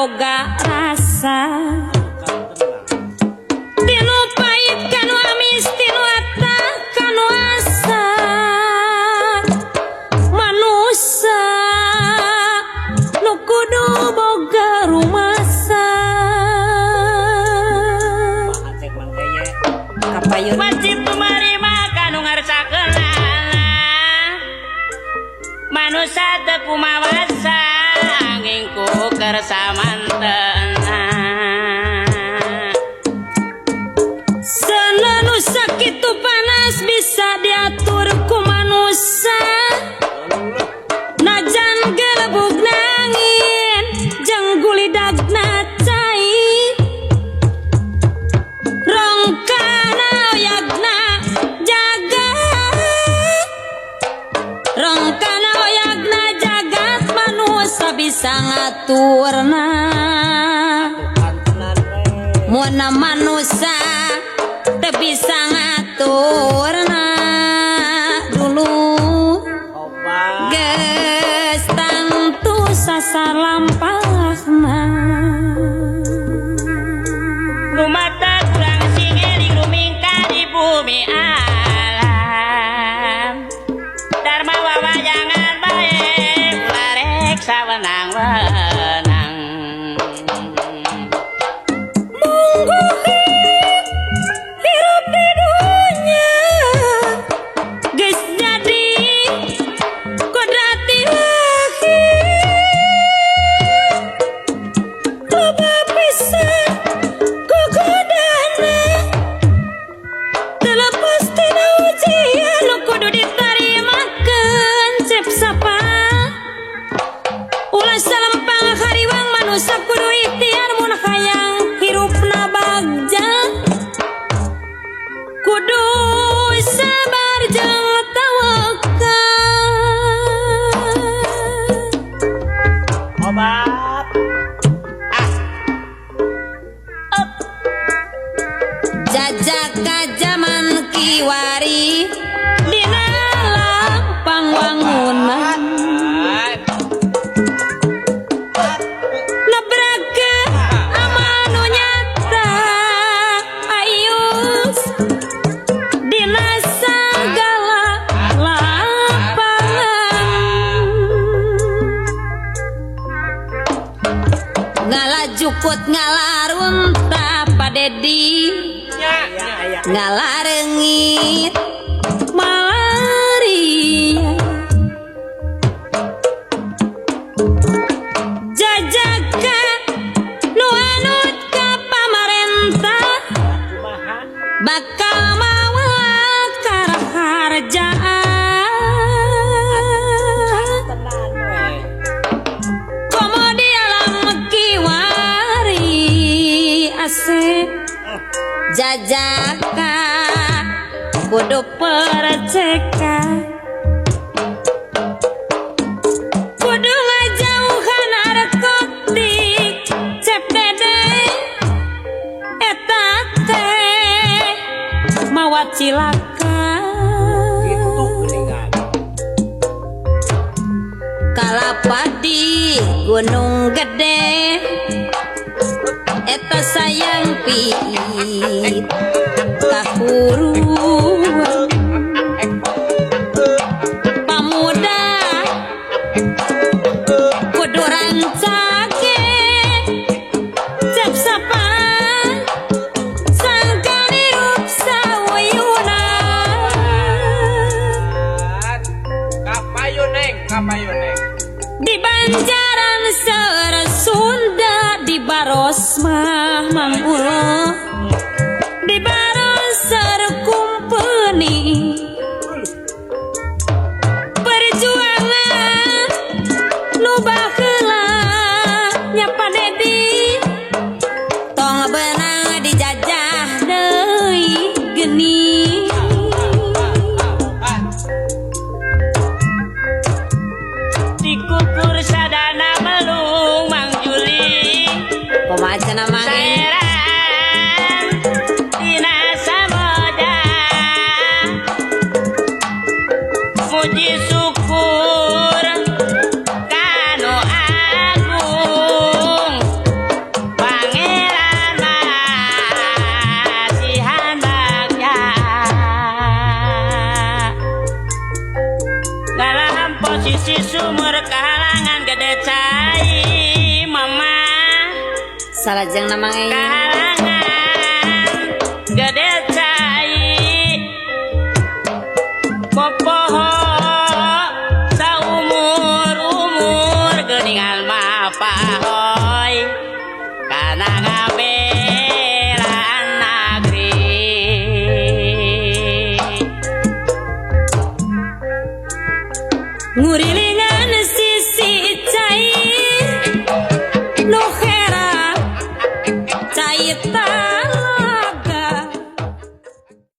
boga rasa tinu pait kanu amis tinu eta kanu asa manusa nu kudu boga rumasa kapayun wajib tumarima kanu ngarsakeunana manusa teu kumawasa angin ku kersa mantenna senanu sakitu panas bisa diatur ku manusa najan gelebug nangin jeung gulidagna cai rongkana oyagna jaga rongkana oyagna jagat manusa bisa ngaturna mun manusa teu bisa ngaturna dulu geus tantu sasar lampahna rumata kurang singeling rumingka di bumi alam dharma wawajangan bae larek sawenang-wenang munggu hirup di dunya geus jadi kodrat ilahi loba pisan gogodana terlepas tina ujian nu kudu ditarimakeun cep sapa ulah salempang hariwang manusia kudu ikhtiar mun hayang hirupna bagja kudu sabar jeung tawakal obat jajak ka zaman kiwari dina lapang wangunan nabrakeun amanu nyata ayus dina sagala lapangan ngalajukut ngalarun padedi ngalarengit malaria jajaka nu anut ka pamarentah bakal mawa karaharjaan komo di alam kiwari asik jajaka kudu perceka kudu ngajauhan narkotik cep dede eta teh mawa cilaka kalapa di gunung gede eta sayang pit kahuruan pamuda kudu rancake cep sapa sangkan hirup sawayunan kapayun neng di Banjaran Sere Sunda di Baros mah manggulo di Baros Sere kumpeni perjuangan nu baheula nya padedi tong beunang dijajah deui geni dikukur sadana belum Mang Juli pemacana mangin sisi sumur kahalangan gede cai mama salajeng namang kahalangan gede cai popoho saumur-umur geuningan mapahoy kana ngabelaan negeri ngurilingan